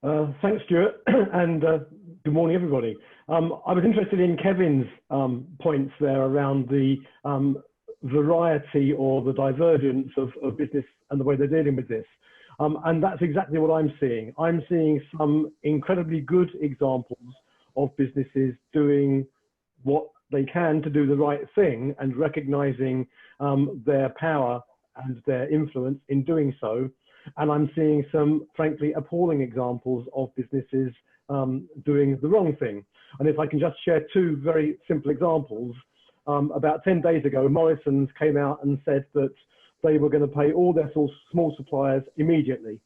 Thanks, Stuart, and good morning, everybody. I was interested in Kevin's points there around the variety or the divergence of business and the way they're dealing with this. And that's exactly what I'm seeing. I'm seeing some incredibly good examples of businesses doing what they can to do the right thing and recognizing their power and their influence in doing so. And I'm seeing some, frankly, appalling examples of businesses doing the wrong thing. And if I can just share two very simple examples, about 10 days ago, Morrison's came out and said that they were going to pay all their small suppliers immediately.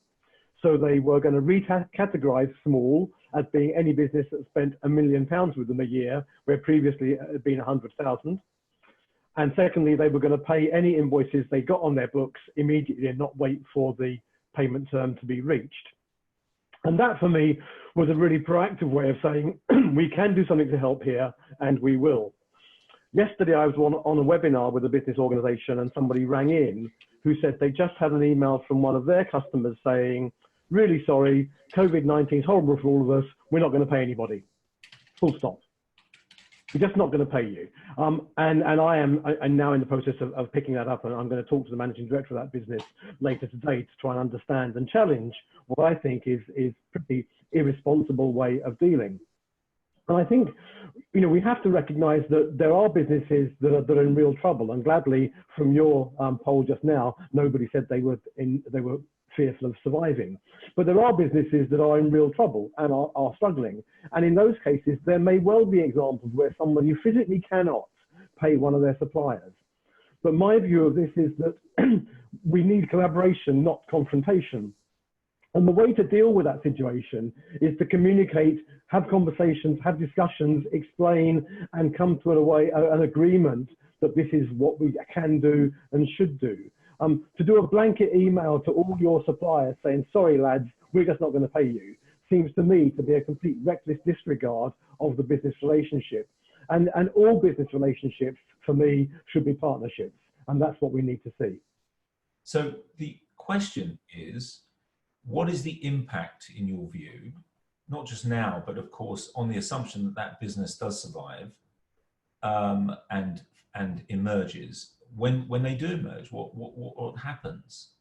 So they were going to recategorize small as being any business that spent £1 million with them a year, where previously it had been 100,000. And secondly, they were going to pay any invoices they got on their books immediately and not wait for the payment term to be reached. And that for me was a really proactive way of saying, we can do something to help here, and we will. Yesterday, I was on a webinar with a business organization, and somebody rang in who said they just had an email from one of their customers saying, really sorry, COVID-19 is horrible for all of us. We're not going to pay anybody. Full stop. We're just not going to pay you. And I'm now in the process of picking that up, and I'm going to talk to the managing director of that business later today to try and understand and challenge what I think is pretty irresponsible way of dealing. And I think, you know, we have to recognize that there are businesses that are in real trouble. And gladly, from your poll just now, nobody said they were fearful of surviving. But there are businesses that are in real trouble and are struggling. And in those cases, there may well be examples where somebody physically cannot pay one of their suppliers. But my view of this is that we need collaboration, not confrontation. And the way to deal with that situation is to communicate, have conversations, have discussions, explain, and come to an agreement that this is what we can do and should do. To do a blanket email to all your suppliers saying, sorry lads, we're just not going to pay you, seems to me to be a complete reckless disregard of the business relationship. And all business relationships, for me, should be partnerships. And that's what we need to see. So the question is, what is the impact, in your view, not just now, but of course, on the assumption that that business does survive and emerges? When they do emerge, what happens?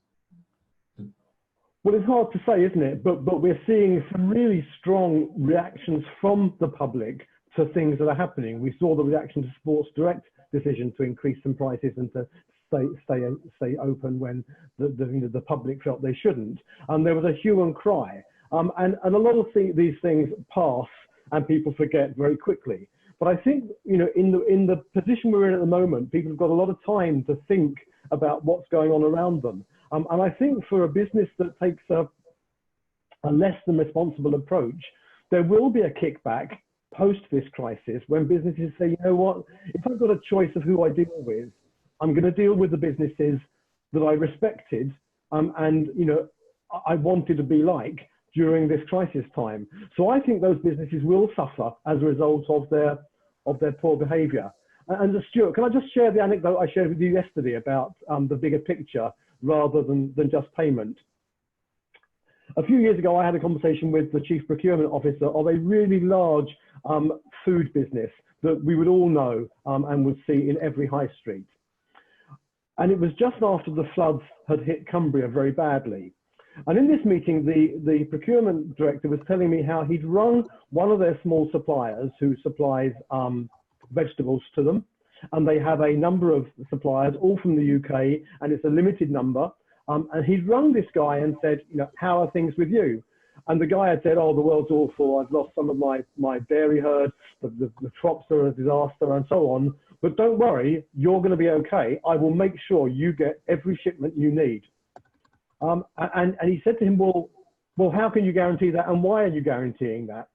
Well, it's hard to say, isn't it? But we're seeing some really strong reactions from the public to things that are happening. We saw the reaction to Sports Direct decision to increase some prices and to stay open when the public felt they shouldn't. And there was a hue and cry. And a lot of these things pass and people forget very quickly. But I think, you know, in the position we're in at the moment, people have got a lot of time to think about what's going on around them. And I think for a business that takes a less than responsible approach, there will be a kickback post this crisis when businesses say, you know what, if I've got a choice of who I deal with, I'm going to deal with the businesses that I respected and, you know, I wanted to be like during this crisis time. So I think those businesses will suffer as a result of their poor behavior. And Stuart, can I just share the anecdote I shared with you yesterday about the bigger picture rather than just payment? A few years ago, I had a conversation with the chief procurement officer of a really large food business that we would all know and would see in every high street. And it was just after the floods had hit Cumbria very badly. And in this meeting, the procurement director was telling me how he'd rung one of their small suppliers who supplies vegetables to them. And they have a number of suppliers, all from the UK, and it's a limited number. And he'd rung this guy and said, you know, how are things with you? And the guy had said, oh, the world's awful. I've lost some of my dairy herd. The crops are a disaster and so on. But don't worry, you're going to be okay. I will make sure you get every shipment you need. And he said to him, well, how can you guarantee that? And why are you guaranteeing that?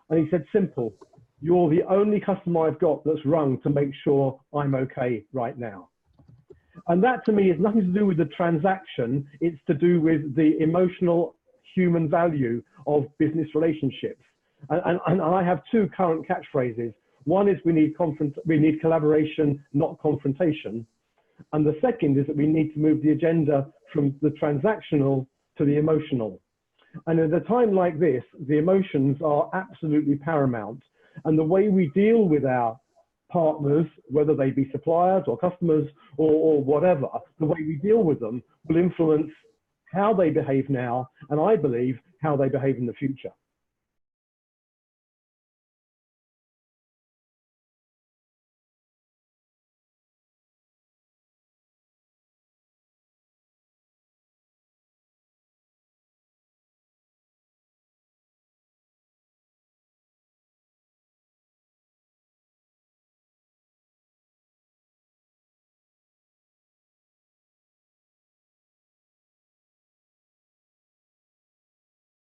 And he said, simple. You're the only customer I've got that's rung to make sure I'm okay right now. And that to me is nothing to do with the transaction. It's to do with the emotional human value of business relationships. And I have two current catchphrases. One is we need collaboration, not confrontation. And the second is that we need to move the agenda from the transactional to the emotional. And at a time like this, the emotions are absolutely paramount. And the way we deal with our partners, whether they be suppliers or customers or whatever, the way we deal with them will influence how they behave now, and I believe how they behave in the future.